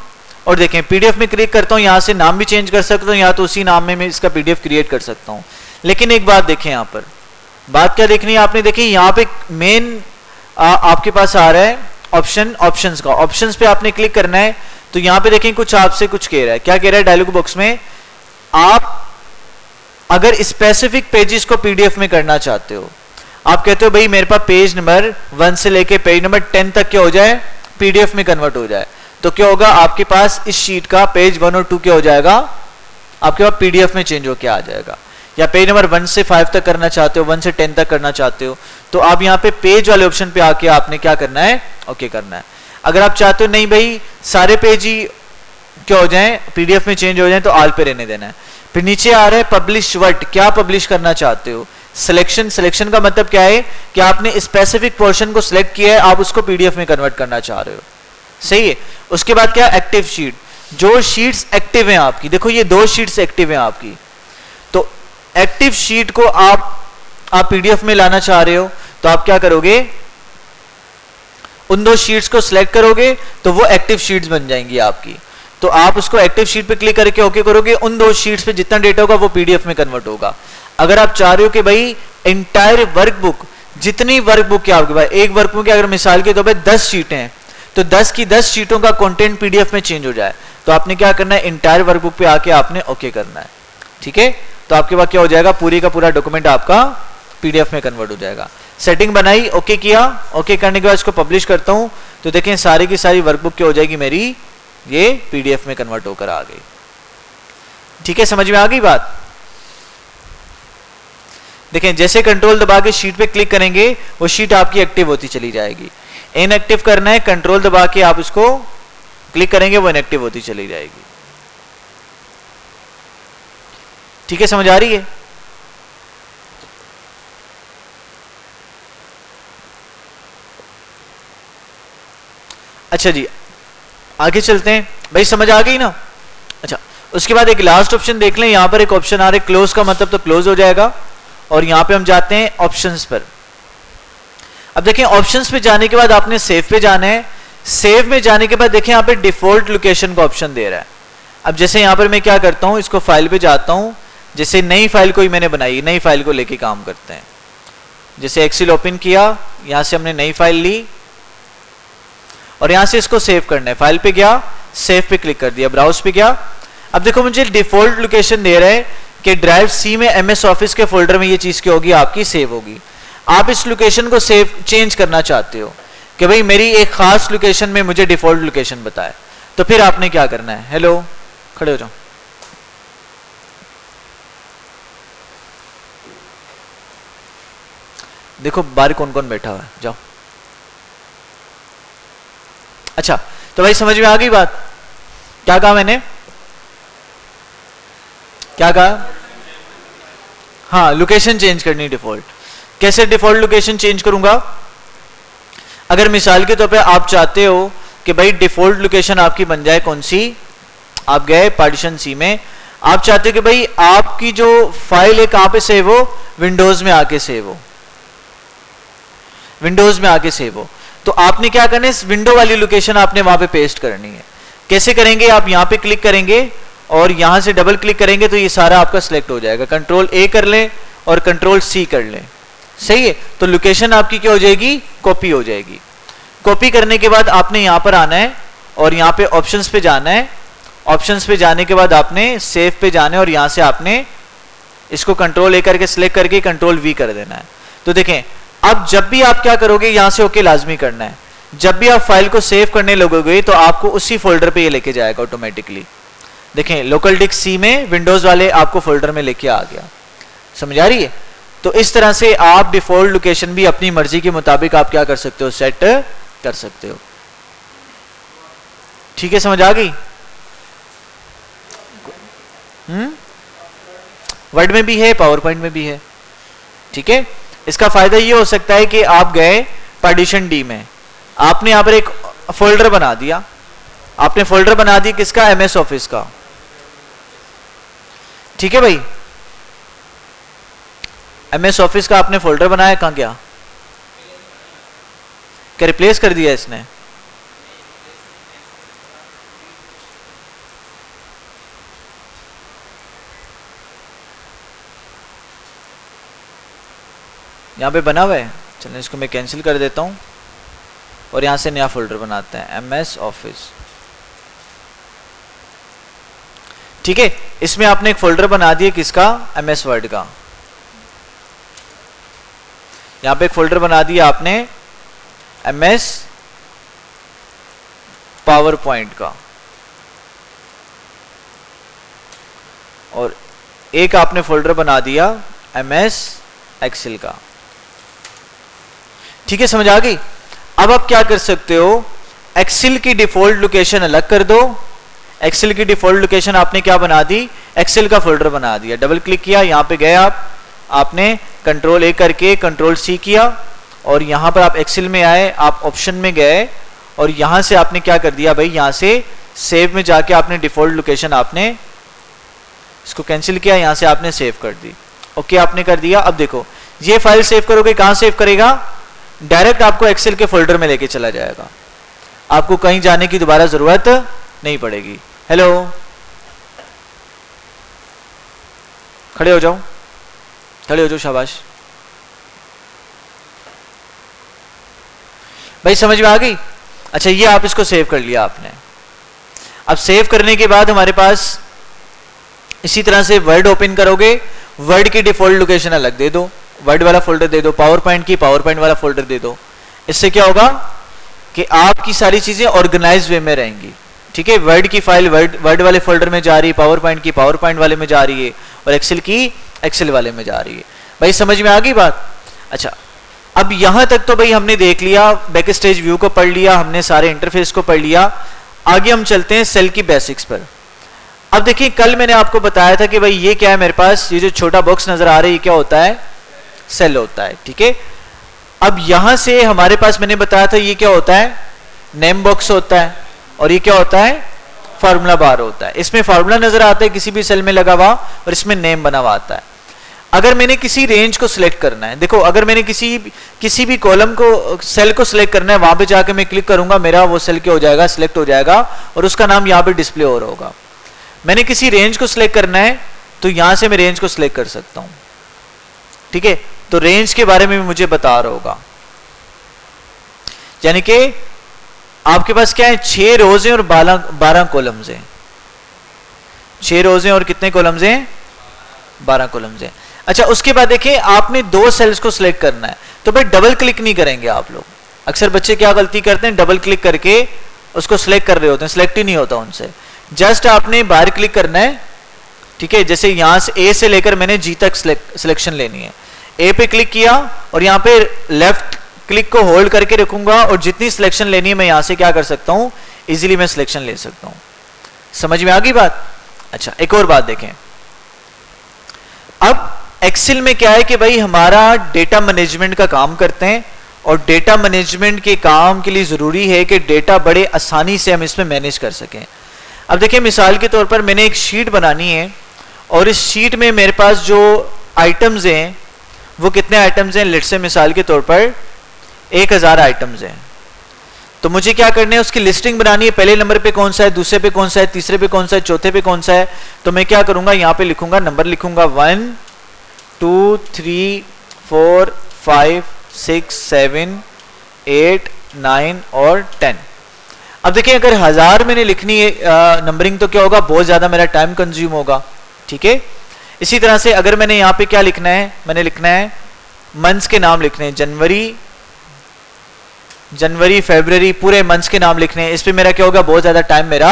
और देखें पीडीएफ में क्लिक करता हूं, यहां से नाम भी चेंज कर सकता हूं, या तो उसी नाम में मैं इसका पीडीएफ क्रिएट कर सकता हूं। लेकिन एक बात देखें, यहां पर बात क्या देखनी है आपने, देखिए यहां पे मेन आपके पास आ रहा है ऑप्शंस का, ऑप्शंस पे आपने क्लिक करना है। तो यहां पे देखें कुछ आपसे कुछ कह रहा है, क्या कह रहा है डायलॉग बॉक्स में, आप अगर स्पेसिफिक पेजेस को पीडीएफ में करना चाहते हो, आप कहते हो भाई मेरे पास पेज नंबर 1 से लेके पेज नंबर 10 तक क्या हो जाए, पीडीएफ में कन्वर्ट हो जाए, तो क्या होगा, आपके पास इस शीट का पेज 1 और 2 क्या हो जाएगा, आपके पास पीडीएफ में चेंज होकर आ जाएगा। या पेज नंबर 1 से 5 तक करना चाहते हो, 1 से 10 तक करना चाहते हो, तो आप यहाँ पे पेज वाले ऑप्शन पे आके आपने क्या करना है, ओके करना है। अगर आप चाहते हो नहीं भाई सारे पेज ही क्या हो जाए, पीडीएफ में चेंज हो जाए, तो आल पे रहने देना है। फिर नीचे आ रहा है पब्लिश व्हाट, क्या पब्लिश करना चाहते हो, सिलेक्शन का मतलब क्या है कि आपने स्पेसिफिक पोर्शन को सिलेक्ट किया है, आप उसको पीडीएफ में कन्वर्ट करना चाह रहे हो, सही है। उसके बाद क्या, एक्टिव शीट, जो शीट्स एक्टिव हैं आपकी, देखो ये 2 शीट्स एक्टिव हैं आपकी, तो एक्टिव शीट को आप पीडीएफ में लाना चाह रहे हो तो आप क्या करोगे, उन दो शीट्स को सिलेक्ट करोगे तो वो एक्टिव शीट्स बन जाएंगी आपकी। तो आप उसको एक्टिव शीट पे क्लिक करके ओके करोगे, उन दो शीट्स पे जितना डेटा होगा वो पीडीएफ में कन्वर्ट होगा। अगर आप चाह रहे हो कि भाई एंटायर वर्कबुक, जितनी वर्कबुक है आपके पास, एक वर्कबुक की अगर मिसाल के तौर पे 10 शीटें हैं तो 10 की 10 शीटों का कंटेंट पीडीएफ में चेंज हो जाए, तो आपने क्या करना है, एंटायर वर्कबुक पे आके आपने ओके करना है। ठीक है, तो आपके पास क्या हो जाएगा, पूरी का पूरा डॉक्यूमेंट आपका पीडीएफ में कन्वर्ट हो जाएगा। सेटिंग बनाई, ओके किया, ओके करने के बाद इसको पब्लिश करता हूं तो देखें सारी की सारी वर्कबुक क्या हो जाएगी मेरी, ये पीडीएफ में कन्वर्ट होकर आ गई। ठीक है, समझ में आ गई बात। देखें जैसे कंट्रोल दबा के शीट पे क्लिक करेंगे वो शीट आपकी एक्टिव होती चली जाएगी। इनएक्टिव करना है, कंट्रोल दबा के आप इसको क्लिक करेंगे वो इनएक्टिव होती चली जाएगी। ठीक है, समझ आ रही है। अच्छा जी, आगे चलते हैं। भाई समझ आ गई ना। अच्छा, उसके बाद एक लास्ट ऑप्शन देख लें, यहां पर एक ऑप्शन आ रहा है क्लोज का, मतलब तो क्लोज हो जाएगा। और यहां पे हम जाते हैं ऑप्शंस पर। अब देखें ऑप्शंस पे जाने के बाद आपने सेव पे जाना है। सेव में जाने के बाद देखें यहां पे डिफॉल्ट लोकेशन का ऑप्शन दे रहा है। अब जैसे यहां पर मैं क्या करता हूं, इसको फाइल पे जाता हूं, जैसे नई फाइल कोई मैंने बनाई, नई फाइल को लेके काम करते हैं। जैसे एक्सेल ओपन किया, यहां से हमने नई फाइल ली और यहां से इसको सेव करना है। फाइल पे गया, सेव पे क्लिक कर दिया, ब्राउज पे गया। अब देखो मुझे डिफॉल्ट लोकेशन दे रहा है कि ड्राइव सी में एमएस ऑफिस के फोल्डर में ये चीज क्या होगी, आपकी सेव होगी। आप इस लोकेशन को सेव चेंज करना चाहते हो कि भाई मेरी एक खास लोकेशन में मुझे डिफॉल्ट लोकेशन बताए, तो फिर आपने क्या करना है, हेलो खड़े हो जाओ। देखो बाहर कौन कौन बैठा हुआ है, जाओ। अच्छा, तो भाई समझ में आ गई बात। क्या कहा मैंने, क्या कहा, हाँ लोकेशन चेंज करनी डिफॉल्ट। कैसे डिफॉल्ट लोकेशन चेंज करूंगा, अगर मिसाल के तौर पे आप चाहते हो कि भाई डिफॉल्ट लोकेशन आपकी बन जाए कौन सी, आप गए पार्टीशन सी में, आप चाहते हो कि भाई आपकी जो फाइल है कहां पे सेव हो, विंडोज में आके सेव हो, विंडोज में आके सेव हो, तो आपने क्या करना है, इस विंडो वाली लोकेशन आपने वहां पे पेस्ट करनी है। कैसे करेंगे, आप यहां पे क्लिक करेंगे और यहां से डबल क्लिक करेंगे तो ये सारा आपका सिलेक्ट हो जाएगा। कंट्रोल ए कर लें और कंट्रोल सी कर लें, सही है। तो लोकेशन आपकी क्या हो जाएगी, कॉपी हो जाएगी। कॉपी करने के बाद आपने यहां पर आना है और यहां पे ऑप्शंस पे जाना है। ऑप्शंस पे जाने के बाद आपने सेव पे जाना है और यहां से आपने इसको कंट्रोल ए करके सिलेक्ट करके कंट्रोल वी कर देना है। तो देखें अब जब भी आप क्या करोगे, यहां से ओके लाजमी करना है। जब भी आप फाइल को सेव करने लगोगे तो आपको उसी फोल्डर पे ये लेके जाएगा ऑटोमेटिकली। देखें लोकल डिस्क सी में विंडोज वाले आपको फोल्डर में लेके आ गया। समझ आ रही है। तो इस तरह से आप डिफॉल्ट लोकेशन भी अपनी मर्जी के मुताबिक आप क्या कर सकते हो, सेट कर सकते हो। ठीक है, समझ आ गई। वर्ड में भी है, पावर पॉइंट में भी है। ठीक है, इसका फायदा ये हो सकता है कि आप गए पार्टीशन डी में, आपने यहां पर एक फोल्डर बना दिया, आपने फोल्डर बना दी किसका, एमएस ऑफिस का। ठीक है भाई, एमएस ऑफिस का आपने फोल्डर बनाया, कहां गया, क्या रिप्लेस कर दिया इसने, यहां पे बना हुआ है। चलिए इसको मैं कैंसिल कर देता हूं और यहां से नया फोल्डर बनाते हैं, एमएस ऑफिस। ठीक है, इसमें आपने एक फोल्डर बना दिया किसका, एमएस वर्ड का। यहां पे एक फोल्डर बना दिया आपने एमएस पावर पॉइंट का, और एक आपने फोल्डर बना दिया एमएस एक्सेल का। ठीक है, समझ आ गई। अब आप क्या कर सकते हो, एक्सेल की डिफॉल्ट लोकेशन अलग कर दो। एक्सेल की डिफॉल्ट लोकेशन आपने क्या बना दी, एक्सेल का फोल्डर बना दिया। डबल क्लिक किया, यहां पे गए आपने कंट्रोल ए करके कंट्रोल सी किया और यहां पर आप एक्सेल में आए, आप ऑप्शन में गए और यहां से आपने क्या कर दिया भाई, यहां से सेव में जाके आपने डिफॉल्ट लोकेशन आपने इसको कैंसिल किया, यहां से आपने सेव कर दी। ओके आपने कर दिया। अब देखो ये फाइल सेव करोगे, कहां सेव करेगा, डायरेक्ट आपको एक्सेल के फोल्डर में लेके चला जाएगा, आपको कहीं जाने की दोबारा जरूरत नहीं पड़ेगी। हेलो, खड़े हो जाओ, खड़े हो जाओ, शाबाश भाई, समझ में आ गई। अच्छा ये आप इसको सेव कर लिया आपने। अब सेव करने के बाद हमारे पास इसी तरह से वर्ड ओपन करोगे, वर्ड की डिफॉल्ट लोकेशन अलग दे दो, वर्ड वाला फोल्डर दे दो, पावर पॉइंट की पावर पॉइंट वाला फोल्डर दे दो। इससे क्या होगा कि आपकी सारी चीजें ऑर्गेनाइज वे में रहेंगी। ठीक है, वर्ड की फाइल वर्ड वाले फोल्डर में जा रही है, पावर पॉइंट की पावर पॉइंट वाले में जा रही है, और एक्सेल की एक्सेल वाले में जा रही है। भाई समझ में आ गई बात। अच्छा अब यहां तक तो भाई हमने देख लिया, बैक स्टेज व्यू को पढ़ लिया हमने, सारे इंटरफेस को पढ़ लिया। आगे हम चलते हैं सेल की बेसिक्स पर। अब देखिए कल मैंने आपको बताया था कि भाई ये क्या है, मेरे पास ये जो छोटा बॉक्स नजर आ रहा है ये क्या होता है, सेल होता है। ठीक है, अब यहां से हमारे पास मैंने बताया था ये क्या होता है, नेम बॉक्स होता है, और ये क्या होता है, फार्मूला बार होता है। इसमें फार्मूला नजर आता है किसी भी सेल में लगा हुआ, और इसमें नेम बना हुआ आता है। अगर मैंने किसी रेंज को सिलेक्ट करना है, देखो अगर मैंने किसी भी कॉलम को, सेल को सिलेक्ट करना है, वहां पे जाके मैं क्लिक करूंगा, मेरा वो सेल क्या हो जाएगा, सिलेक्ट हो जाएगा, और उसका नाम यहाँ पे डिस्प्ले हो रहा होगा। मैंने किसी रेंज को सिलेक्ट करना है तो यहां से मैं रेंज को सिलेक्ट कर सकता हूं। ठीक है, तो रेंज के बारे में मुझे बता रहा होगा, यानी कि आपके पास क्या है, 6 रोज हैं और 12 कॉलम्स हैं। 6 रोज हैं और कितने कॉलम्स हैं, 12 कॉलम्स हैं। अच्छा उसके बाद देखिए आपने 2 सेल्स को सिलेक्ट करना है, तो भाई डबल क्लिक नहीं करेंगे आप लोग। अक्सर बच्चे क्या गलती करते हैं, डबल क्लिक करके उसको सिलेक्ट कर रहे होते हैं, सिलेक्ट ही नहीं होता उनसे। जस्ट आपने बाहर क्लिक करना है। ठीक है, जैसे यहां से ए से लेकर मैंने जी तक सिलेक्शन लेनी है, ए पे क्लिक किया और यहां पे लेफ्ट क्लिक को होल्ड करके रखूंगा, और जितनी सिलेक्शन लेनी है मैं यहां से क्या कर सकता हूं, इजीली मैं सिलेक्शन ले सकता हूं। समझ में आ गई बात। अच्छा एक और बात देखें, अब एक्सेल में क्या है कि भाई हमारा डेटा मैनेजमेंट का काम करते हैं, और डेटा मैनेजमेंट के काम के लिए जरूरी है कि डेटा बड़े आसानी से हम इसमें मैनेज कर सकें। अब देखिए मिसाल के तौर पर मैंने एक शीट बनानी है, और इस शीट में मेरे पास जो आइटम्स हैं वो कितने आइटम्स हैं, लेट्स से मिसाल के तौर पर 1000 आइटम्स हैं। तो मुझे क्या करना है, उसकी लिस्टिंग बनानी है, पहले नंबर पे कौन सा है, दूसरे पे कौन सा है, तीसरे पे कौन सा है, चौथे पे कौन सा है। तो मैं क्या करूंगा, यहाँ पे लिखूंगा, नंबर लिखूंगा 1 2 3 4 5 6 7 8 9 और 10। अब देखिए अगर 1000 मैंने लिखनी है नंबरिंग, तो क्या होगा, बहुत ज्यादा मेरा टाइम कंज्यूम होगा। ठीक है, इसी तरह से अगर मैंने यहाँ पे क्या लिखना है, मैंने लिखना है मंथ्स के नाम लिखने हैं, जनवरी फरवरी, पूरे मंथ्स के नाम लिखने हैं, इस पे मेरा क्या होगा, बहुत ज्यादा टाइम मेरा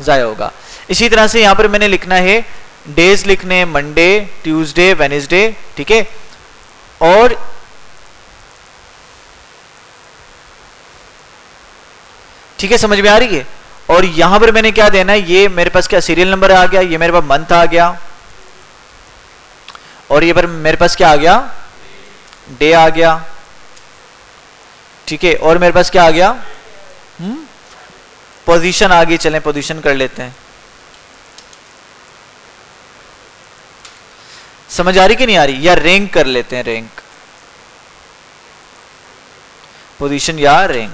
जाया होगा। इसी तरह से यहाँ पर मैंने लिखना है डेज लिखने हैं, मंडे ट्यूसडे वेडनेसडे। ठीक है, और ठीक है समझ में आ रही है। और यहां पर मैंने क्या देना है, ये मेरे पास क्या सीरियल नंबर आ गया, ये मेरे पास मंथ आ गया, और ये पर मेरे पास क्या आ गया, डे आ गया। ठीक है, और मेरे पास क्या आ गया, पोजीशन आ गई। चलें पोजीशन कर लेते हैं, समझ आ रही कि नहीं आ रही, या रैंक कर लेते हैं, रैंक, पोजीशन या रैंक।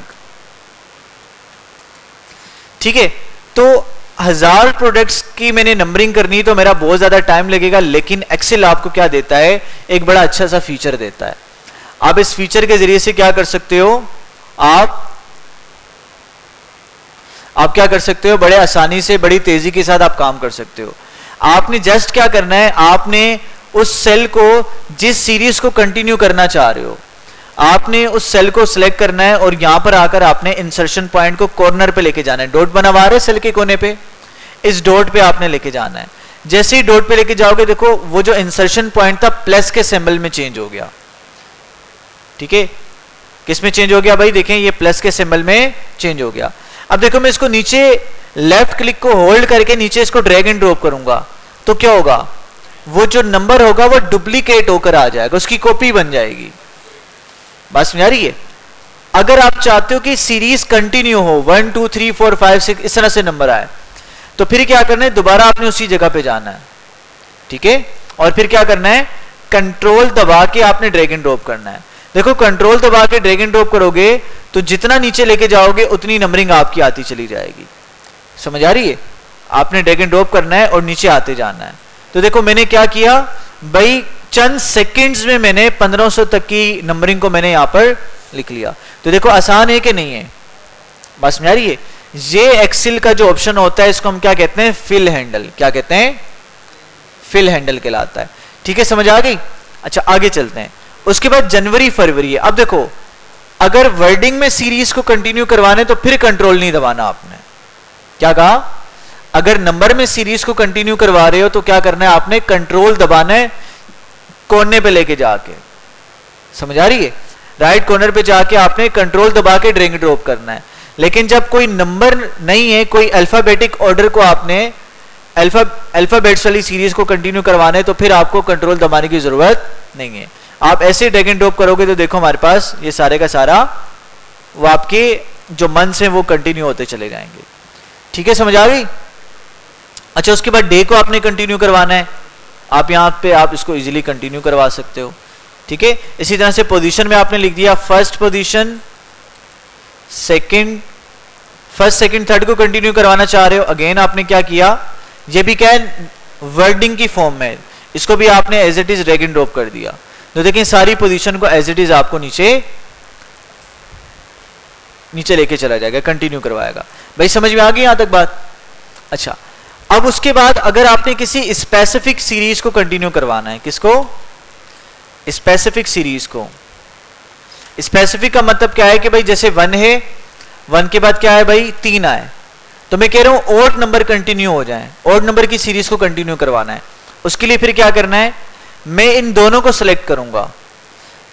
ठीक है, तो 1000 प्रोडक्ट्स की मैंने नंबरिंग करनी तो मेरा बहुत ज्यादा टाइम लगेगा, लेकिन एक्सेल आपको क्या देता है, एक बड़ा अच्छा सा फीचर देता है। आप इस फीचर के जरिए से क्या कर सकते हो, आप क्या कर सकते हो, बड़े आसानी से बड़ी तेजी के साथ आप काम कर सकते हो। आपने जस्ट क्या करना है, आपने उस सेल को जिस सीरीज को कंटिन्यू करना चाह रहे हो, आपने उस सेल को सिलेक्ट करना है, और यहां पर आकर आपने इंसर्शन पॉइंट को कॉर्नर पे लेके जाना है। डॉट बना हुआ है सेल के कोने पे, इस डॉट पे आपने लेके जाना है। जैसे ही डॉट पे लेके जाओगे, देखो वो जो इंसर्शन पॉइंट था प्लस के सिंबल में चेंज हो गया। ठीक है, किस में चेंज हो गया भाई, देखें ये प्लस के सिंबल में चेंज हो गया। अब देखो मैं इसको नीचे लेफ्ट क्लिक को होल्ड करके नीचे इसको ड्रैग एंड ड्रॉप करूंगा, तो क्या होगा, वो जो नंबर होगा वो डुप्लीकेट होकर आ जाएगा, उसकी कॉपी बन जाएगी। बात समझ आ रही है। अगर आप चाहते हो कि सीरीज कंटिन्यू हो, 1 2 3 4 5 6 इस तरह से नंबर आए, तो फिर क्या करना है, दोबारा आपने उसी जगह पे जाना है। ठीक है, और फिर क्या करना है, कंट्रोल दबा के आपने ड्रैग एंड ड्रॉप करना है। देखो कंट्रोल दबा के ड्रैग एंड ड्रॉप करोगे तो जितना नीचे लेके जाओगे उतनी नंबरिंग आपकी आती चली जाएगी। समझ आ रही है? आपने ड्रैग एंड ड्रॉप करना है और नीचे आते जाना है। तो देखो मैंने क्या किया भाई, चंद सेकंड्स में मैंने 1500 तक की नंबरिंग को मैंने यहां पर लिख लिया। तो देखो आसान है कि नहीं है? बस समझ आ रही है? ये एक्सेल का जो ऑप्शन होता है इसको हम क्या कहते हैं? Fill handle. क्या कहते हैं? फिल हैंडल कहलाता है। ठीक है, समझ आ गई? अच्छा आगे चलते हैं। उसके बाद जनवरी फरवरी है। अब देखो अगर वर्डिंग में सीरीज को कंटिन्यू करवाने तो फिर कंट्रोल नहीं दबाना आपने। क्या कहा? अगर नंबर में सीरीज को कंटिन्यू करवा रहे हो तो क्या करना है? आपने कंट्रोल दबाना है कोने पे लेके जाके। समझ आ रही है? राइट कॉर्नर पे जाके आपने कंट्रोल दबा के ड्रैग एंड ड्रॉप करना है। लेकिन जब कोई नंबर नहीं है, कोई अल्फाबेटिक ऑर्डर को आपने अल्फाबेट्स वाली सीरीज को कंटिन्यू करवाना है तो फिर आपको कंट्रोल दबाने की जरूरत नहीं है। आप ऐसे ड्रैग एंड ड्रॉप करोगे तो देखो हमारे पास ये सारे का सारा वो आपके जो मंथ्स हैं वो कंटिन्यू होते चले जाएंगे। ठीक है, समझ आ गई? अच्छा उसके बाद डे को आपने कंटिन्यू करवाना है। आप यहां पे आप इसको इजीली कंटिन्यू करवा सकते हो। ठीक है, इसी तरह से पोजीशन में आपने लिख दिया first position, second, first second third को कंटिन्यू करवाना चाह रहे हो। अगेन आपने क्या किया? ये भी क्या है? वर्डिंग की फॉर्म में, इसको भी आपने as it is drag and drop कर दिया। तो देखिए सारी पोजीशन को एज इट इज आपको नीचे लेके चला जाएगा, कंटिन्यू करवाएगा। भाई समझ में आ गई यहां तक बात? अच्छा अब उसके बाद अगर आपने किसी स्पेसिफिक सीरीज को कंटिन्यू करवाना है, किसको? स्पेसिफिक सीरीज को। स्पेसिफिक का मतलब क्या है कि भाई जैसे 1 है, 1 के बाद क्या है भाई? 3 आए, तो मैं कह रहा हूं ओड नंबर कंटिन्यू हो जाए, ओड नंबर की सीरीज को कंटिन्यू करवाना है। उसके लिए फिर क्या करना है? मैं इन दोनों को सिलेक्ट करूंगा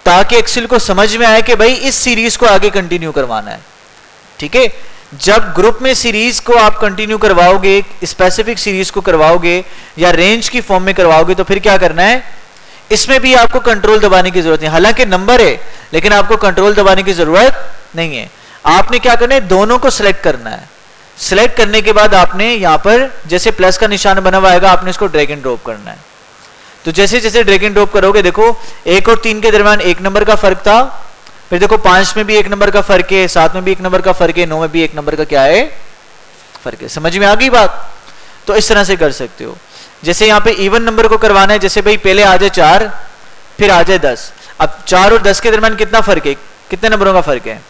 ताकि एक्सेल को समझ में आए कि भाई इस सीरीज को आगे कंटिन्यू करवाना है। ठीक है, जब ग्रुप में सीरीज को आप कंटिन्यू करवाओगे, स्पेसिफिक सीरीज को करवाओगे या रेंज की फॉर्म में करवाओगे तो फिर क्या करना है? इसमें भी आपको कंट्रोल दबाने की जरूरत नहीं। हालांकि नंबर है लेकिन आपको कंट्रोल दबाने की जरूरत नहीं है। आपने क्या करना है? दोनों को सिलेक्ट करना है। सिलेक्ट करने के बाद आपने यहां पर जैसे प्लस का निशान बना हुआ आएगा, आपने इसको ड्रैग एंड ड्रॉप करना है। तो जैसे जैसे ड्रैग एंड ड्रॉप करोगे देखो 1 और 3 के दरमियान 1 नंबर का फर्क था, फिर देखो 5 में भी 1 नंबर का फर्क है, 7 में भी 1 नंबर का फर्क है, 9 में भी 1 नंबर का क्या है? फर्क है। समझ में आ गई बात? तो इस तरह से कर सकते हो। जैसे यहां पे इवन नंबर को करवाना है, जैसे भाई पहले आ जाए 4 फिर आ जाए 10। अब 4 और 10 के दरमियान कितना फर्क है? कितने नंबरों का फर्क है?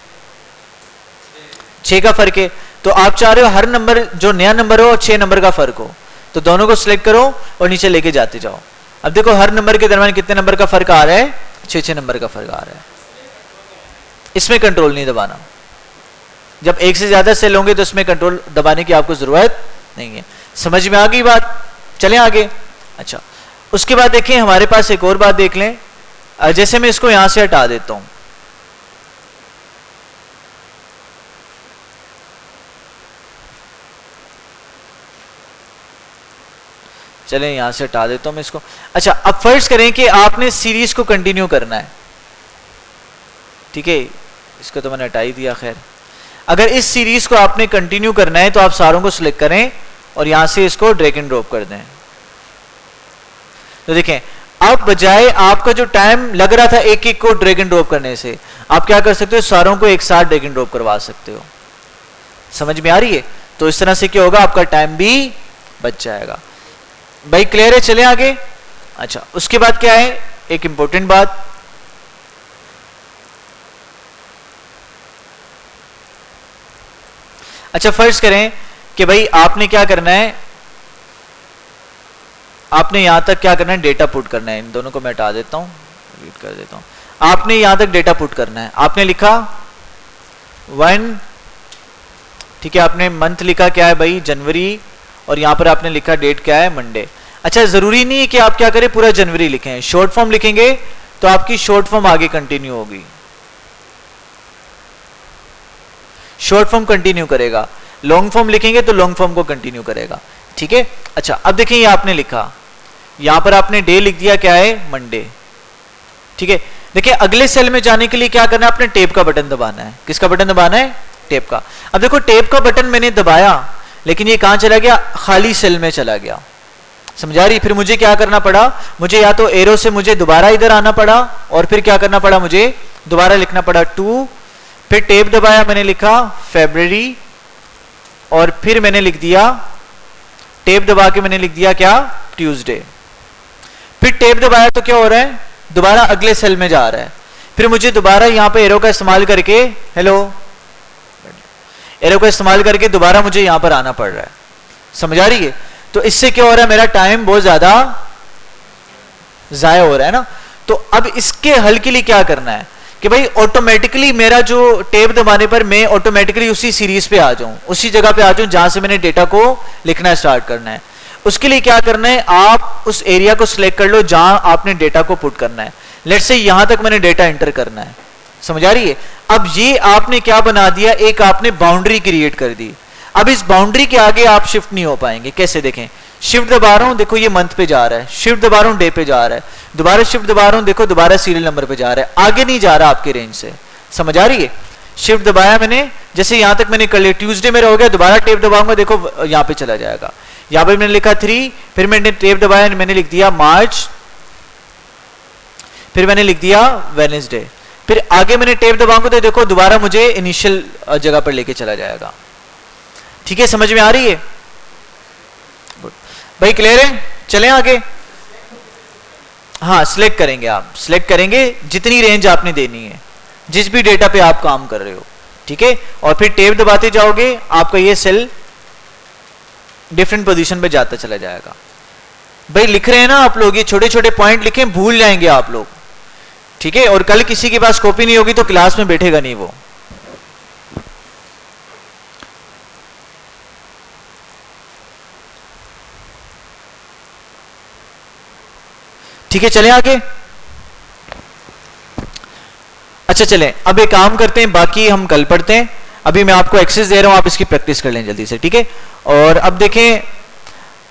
6 का फर्क है। तो आप चाह रहे हो हर नंबर जो नया नंबर हो 6 नंबर का फर्क हो, तो दोनों को सिलेक्ट करो और नीचे लेके जाते जाओ। अब देखो हर नंबर के दरमियान कितने नंबर का फर्क आ रहा है? 6 नंबर का फर्क आ रहा है। इसमें कंट्रोल नहीं दबाना। जब एक से ज्यादा सेल होंगे तो इसमें कंट्रोल दबाने की आपको जरूरत नहीं है। समझ में आ गई बात? चलें आगे। अच्छा उसके बाद देखें हमारे पास एक और बात देख लें। जैसे मैं इसको यहां से हटा देता हूं, चलें यहां से हटा देता हूं मैं इसको। अच्छा अब फर्ज करें कि आपने सीरीज को कंटिन्यू करना है। ठीक है, इसको तो मैंने हटा ही दिया। खैर अगर इस सीरीज को आपने कंटिन्यू करना है तो आप सारों को सिलेक्ट करें और यहां से इसको ड्रैग एंड ड्रॉप कर दें। तो देखें अब बजाय आपका जो टाइम लग रहा था एक एक को ड्रैग एंड ड्रॉप करने से, आप क्या कर सकते हो? सारों को एक साथ ड्रैग एंड ड्रॉप करवा सकते हो। समझ में आ रही है? तो इस तरह से क्या होगा? आपका टाइम भी बच जाएगा। भाई क्लियर है? चले आगे। अच्छा उसके बाद क्या है? एक इंपॉर्टेंट बात, अच्छा फर्ज करें कि भाई आपने क्या करना है, आपने यहां तक क्या करना है? डेटा पुट करना है। इन दोनों को मैं हटा देता हूं, रीड कर देता हूं। आपने यहां तक डेटा पुट करना है। आपने लिखा 1, ठीक है, आपने मंथ लिखा क्या है भाई? जनवरी, और यहां पर आपने लिखा डेट क्या है? मंडे। अच्छा जरूरी नहीं है कि आप क्या करें? पूरा जनवरी लिखें। शॉर्ट फॉर्म लिखेंगे तो आपकी शॉर्ट फॉर्म आगे कंटिन्यू होगी, शॉर्ट फॉर्म कंटिन्यू करेगा। लॉन्ग फॉर्म लिखेंगे तो लॉन्ग फॉर्म को कंटिन्यू करेगा। ठीक है, अच्छा अब देखें ये आपने लिखा, यहां पर आपने डे लिख दिया क्या है? मंडे। ठीक है, देखिए अगले सेल में जाने के लिए क्या करना है? आपने टेप का बटन दबाना है। किसका बटन दबाना है? टेप का। अब देखो टेप का बटन मैंने दबाया लेकिन ये कहां चला गया? खाली सेल में चला गया। समझा रही? फिर मुझे क्या करना पड़ा, मुझे या तो एरो से मुझे दोबारा इधर आना पड़ा और फिर क्या करना पड़ा, मुझे दोबारा लिखना पड़ा 2, फिर टेप दबाया, मैंने लिखा फरवरी और फिर मैंने लिख दिया टेप दबा के मैंने लिख दिया क्या, ट्यूसडे। फिर टेप दबाया तो क्या हो रहा है, दोबारा अगले सेल में जा रहा है। फिर मुझे दोबारा यहां पे एरो का इस्तेमाल करके, हेलो, एरो का इस्तेमाल करके दोबारा मुझे यहां पर आना पड़ रहा है। समझ आ रही है? तो इससे क्या हो रहा है, मेरा टाइम बहुत ज्यादा जाया हो रहा है ना। तो अब इसके हल के लिए क्या करना है कि भाई ऑटोमेटिकली मेरा जो टेप दबाने पर मैं ऑटोमेटिकली उसी सीरीज पे आ जाऊं, उसी जगह पे आ जाऊं जहां से मैंने डेटा को लिखना स्टार्ट करना है। उसके लिए क्या करना है, आप उस एरिया को सिलेक्ट कर लो जहां आपने डेटा को पुट करना है। लेट्स से यहां तक मैंने डेटा एंटर करना है। समझ आ रही है? अब ये आपने क्या बना दिया, एक आपने बाउंड्री क्रिएट कर दी। अब इस बाउंड्री के आगे आप शिफ्ट नहीं हो पाएंगे। कैसे? देखें, शिफ्ट दबा रहा हूं, देखो ये मंथ पे जा रहा है, शिफ्ट दबा रहा हूं डे पे जा रहा है, दोबारा शिफ्ट दबा रहा हूं, देखो दोबारा सीरियल नंबर पे जा रहा है, आगे नहीं जा रहा आपके रेंज से। समझ आ रही है? शिफ्ट दबाया मैंने, जैसे यहां तक मैंने कर लिया, ट्यूसडे मेरा हो गया, दोबारा टेप दबाऊंगा, देखो यहां पे चला जाएगा। यहां पे मैंने लिखा 3, फिर मैंने टेप दबाया, मैंने लिख दिया मार्च, फिर मैंने लिख दिया वेडनेसडे, फिर आगे मैंने टेप दबाऊंगा तो देखो दोबारा मुझे इनिशियल जगह पर लेके चला जाएगा। ठीक है, समझ में आ रही है भाई? क्लियर है? चलें आगे। हाँ, सिलेक्ट करेंगे, आप सिलेक्ट करेंगे जितनी रेंज आपने देनी है, जिस भी डेटा पे आप काम कर रहे हो। ठीक है, और फिर टेप दबाते जाओगे, आपका ये सेल डिफरेंट पोजीशन पे जाता चला जाएगा। भाई लिख रहे हैं ना आप लोग, ये छोटे छोटे पॉइंट लिखें, भूल जाएंगे आप लोग। ठीक है, और कल किसी के पास कॉपी नहीं होगी तो क्लास में बैठेगा नहीं वो। ठीक है, चलें आगे। अच्छा चलें, अब एक काम करते हैं, बाकी हम कल पढ़ते हैं। अभी मैं आपको एक्सेस दे रहा हूं, आप इसकी प्रैक्टिस कर लें जल्दी से। ठीक है, और अब देखें,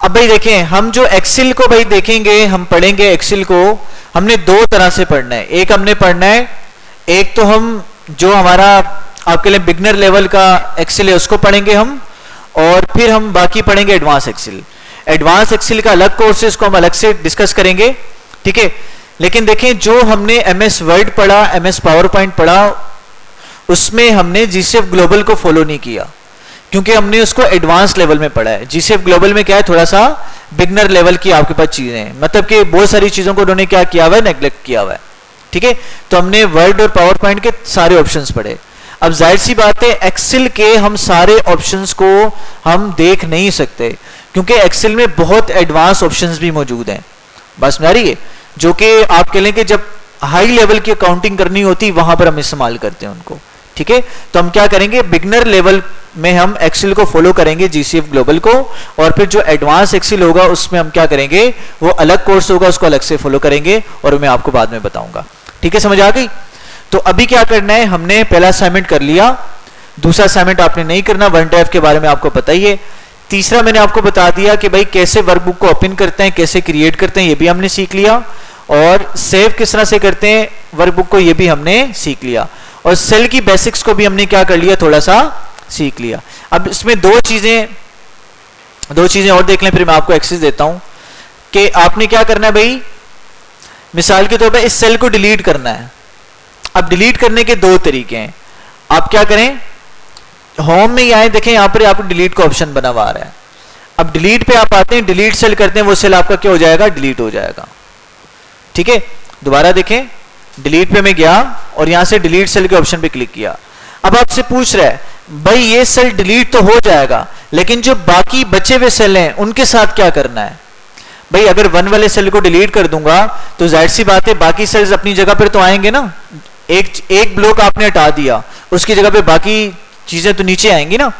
अब भाई देखें, हम जो एक्सेल को भाई देखेंगे, हम पढ़ेंगे एक्सेल को, हमने दो तरह से पढ़ना है। एक हमने पढ़ना है, एक तो हम जो हमारा आपके लिए बिगनर लेवल का एक्सेल है उसको पढ़ेंगे हम, और फिर हम बाकी पढ़ेंगे एडवांस एक्सेल। एडवांस एक्सेल का अलग कोर्स है, उसको हम अलग से डिस्कस करेंगे। ठीक है, लेकिन देखें जो हमने एमएस वर्ड पढ़ा, एमएस पावर पॉइंट पढ़ा, उसमें हमने जीसीएफ ग्लोबल को फॉलो नहीं किया, क्योंकि हमने उसको एडवांस लेवल में पढ़ा है। जीसीएफ ग्लोबल में क्या है, थोड़ा सा बिगनर लेवल की आपके पास चीजें हैं, मतलब कि बहुत सारी चीजों को उन्होंने क्या किया हुआ है, नेग्लेक्ट किया हुआ है। ठीक है, तो हमने वर्ड और पावर पॉइंट के सारे ऑप्शंस पढ़े। अब जाहिर सी बात है, एक्सेल के हम सारे ऑप्शंस को हम देख नहीं सकते, क्योंकि एक्सेल में बहुत एडवांस ऑप्शंस भी मौजूद हैं। बस में आ रही है, जो कि आप कह लें कि जब हाई लेवल की अकाउंटिंग करनी होती वहां पर हम इस्तेमाल करते हैं उनको। ठीक है, तो हम क्या करेंगे, बिगनर लेवल में हम एक्सेल को फॉलो करेंगे, जीसीएफ ग्लोबल को, और फिर जो एडवांस एक्सेल होगा उसमें हम क्या करेंगे, वो अलग कोर्स होगा, उसको अलग से फॉलो करेंगे, और मैं आपको बाद में बताऊंगा। ठीक है, समझ आ गई? तो अभी क्या करना है, हमने पहला असाइनमेंट कर लिया, दूसरा असाइनमेंट आपने नहीं करना, वन टाइप के बारे में आपको पता ही है। तीसरा मैंने आपको बता दिया कि भाई कैसे वर्कबुक को ओपन करते हैं, कैसे क्रिएट करते हैं, ये भी हमने सीख लिया, और सेव किस तरह से करते हैं वर्कबुक को, ये भी हमने सीख लिया, और सेल की बेसिक्स को भी हमने क्या कर लिया, थोड़ा सा सीख लिया। अब इसमें दो चीजें और देख लें, फिर मैं आपको एक्सेस देता हूं कि आपने क्या करना है भाई। मिसाल के तौर पर इस सेल को डिलीट करना है। अब डिलीट करने के दो तरीके हैं। आप क्या करें, होम में ही आए, देखें यहां पर आपको डिलीट का ऑप्शन बना हुआ आ रहा है। अब डिलीट पे आप आते हैं, डिलीट सेल करते हैं, वो सेल आपका क्या हो जाएगा, डिलीट हो जाएगा। ठीक है, दोबारा देखें, डिलीट पे मैं गया और यहां से डिलीट सेल के ऑप्शन पे क्लिक किया। अब आपसे पूछ रहा है भाई ये सेल डिलीट तो हो जाएगा, लेकिन जो बाकी बचे हुए सेल हैं उनके साथ क्या करना है। भाई अगर 1 वाले सेल को डिलीट कर दूंगा तो जाहिर सी बात है बाकी सेल्स अपनी जगह पर तो आएंगे ना। एक ब्लॉक आपने हटा दिया, उसकी जगह पे बाकी चीजें तो नीचे आएंगी ना।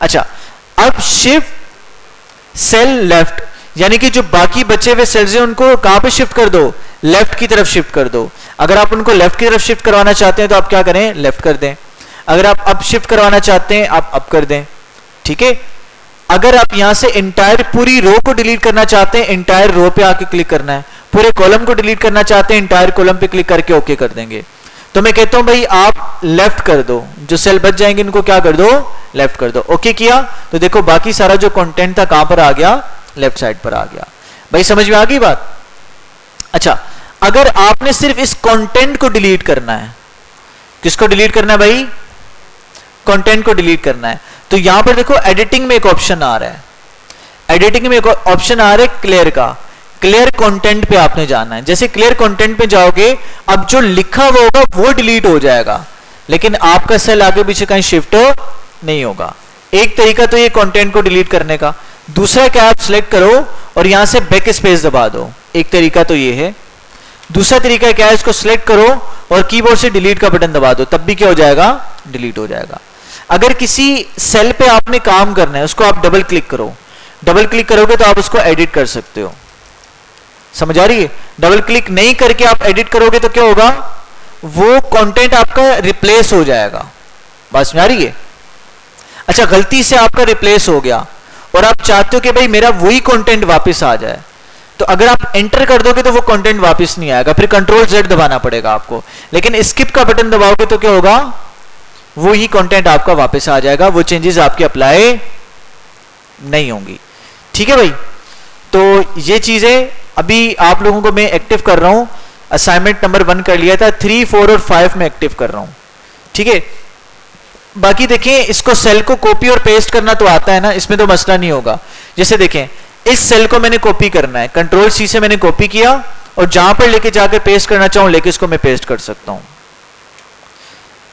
अच्छा, अब शिफ्ट सेल लेफ्ट, यानी कि जो बाकी बचे हुए सेल्स हैं उनको कहां पे शिफ्ट कर दो, लेफ्ट की तरफ शिफ्ट कर दो। अगर आप उनको लेफ्ट की तरफ शिफ्ट करवाना चाहते हैं तो आप क्या करें, लेफ्ट कर दें। अगर आप अप शिफ्ट करवाना चाहते हैं आप अप कर दें। ठीक है, अगर आप यहां से इंटायर पूरी रो को डिलीट करना चाहते हैं, इंटायर रो पे आके क्लिक करना है। पूरे कॉलम को डिलीट करना चाहते हैं, इंटायर कॉलम पे क्लिक करके ओके कर देंगे। तो मैं कहता हूं भाई आप लेफ्ट कर दो, जो सेल बच जाएंगे इनको क्या कर दो, लेफ्ट कर दो। ओके किया तो देखो बाकी सारा जो कंटेंट था कहां पर आ गया, लेफ्ट साइड पर आ गया। भाई समझ में आ गई बात? अच्छा, अगर आपने सिर्फ इस कंटेंट को डिलीट करना है, किसको डिलीट करना है भाई? कंटेंट को डिलीट करना है, तो यहां पर देखो एडिटिंग में एक ऑप्शन आ रहा है, एडिटिंग में एक ऑप्शन आ रहा है क्लियर का, क्लियर कंटेंट पे आपने जाना है। जैसे क्लियर कंटेंट पे जाओगे, अब जो लिखा हुआ होगा वो डिलीट हो जाएगा, लेकिन आपका सेल आगे पीछे कहीं शिफ्ट नहीं होगा। एक तरीका तो ये कंटेंट को डिलीट करने का, दूसरा क्या, आप सिलेक्ट करो और यहां से बैक स्पेस दबा दो, एक तरीका तो ये है। दूसरा तरीका क्या है, इसको सिलेक्ट करो और कीबोर्ड से डिलीट का बटन दबा दो, तब भी क्या हो जाएगा? डिलीट हो जाएगा। अगर किसी सेल पे आपने काम करना है, उसको आप डबल क्लिक करो, डबल क्लिक करोगे तो आप उसको एडिट कर सकते हो, समझ आ रही है? डबल क्लिक नहीं करके आप एडिट करोगे तो क्या होगा? वो कंटेंट आपका रिप्लेस हो जाएगा, बात समझ आ रही है? अच्छा, गलती से आपका रिप्लेस हो गया और आप चाहते हो कि भाई मेरा वही कंटेंट वापस आ जाए, तो अगर आप एंटर कर दोगे तो वो कंटेंट वापस नहीं आएगा, फिर कंट्रोल Z दबाना पड़ेगा आपको। लेकिन स्किप का बटन दबाओगे तो क्या होगा? वो ही कंटेंट आपका वापस आ जाएगा, वो चेंजेस आपके अप्लाई नहीं होंगी। ठीक है भाई, तो ये चीजें अभी आप लोगों को मैं एक्टिव कर रहा हूं। असाइनमेंट नंबर 1 कर लिया था, 3, 4 और 5 में एक्टिव कर रहा हूं। ठीक है, बाकी देखें, इसको सेल को कॉपी और पेस्ट करना तो आता है ना, इसमें तो मसला नहीं होगा। जैसे देखें, इस सेल को मैंने कॉपी करना है, कंट्रोल C से मैंने कॉपी किया और जहां पर लेके जाकर पेस्ट करना चाहूं लेके इसको मैं पेस्ट कर सकता हूं।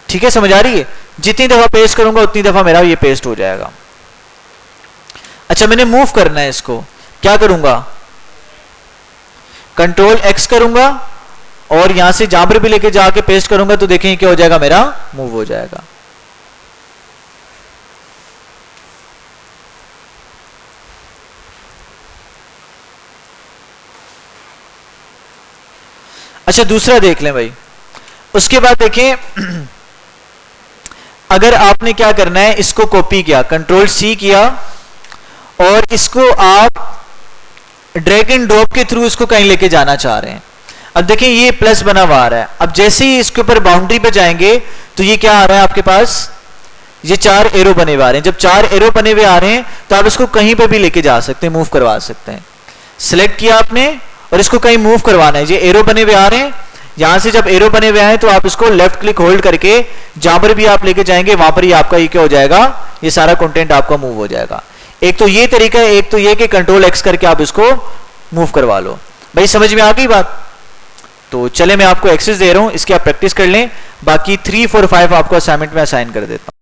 ठीक है, समझ आ रही है? जितनी दफा पेस्ट करूंगा उतनी दफा मेरा ये पेस्ट हो जाएगा। अच्छा, मैंने मूव करना है इसको, क्या करूंगा? कंट्रोल X करूंगा और यहां से जहां पर भी लेके जाके पेस्ट करूंगा तो देखें क्या हो जाएगा, मेरा मूव हो जाएगा। अच्छा, दूसरा देख लें भाई। उसके बाद देखें, अगर आपने क्या करना है, इसको कॉपी किया, कंट्रोल C किया और इसको आप ड्रैग एंड ड्रॉप के थ्रू इसको कहीं लेके जाना चाह रहे हैं। अब देखें, ये प्लस बना हुआ आ रहा है, अब जैसे ही इसके ऊपर बाउंड्री पे जाएंगे तो ये क्या आ रहा है आपके पास? ये 4 एरो बने हुए आ रहे हैं। जब 4 एरो बने हुए आ रहे हैं तो आप इसको कहीं पे भी लेके जा सकते हैं, मूव करवा सकते हैं। सिलेक्ट किया आपने और इसको कहीं मूव करवाना है, ये एरो बने हुए आ रहे हैं, यहां से जब एरो बने हुए आए तो आप इसको लेफ्ट क्लिक होल्ड करके जहां पर भी आप लेके जाएंगे वहां पर ही आपका ये क्या हो जाएगा? ये सारा कंटेंट आपका मूव हो जाएगा। एक तो ये तरीका है, एक तो ये कि कंट्रोल X करके आप इसको मूव करवा लो। भाई समझ में आ गई बात? तो चले, मैं आपको एक्सेस दे रहा हूं, इसकी आप प्रैक्टिस कर लें, बाकी 3, 4, 5 आपको असाइनमेंट में असाइन कर देता हूं।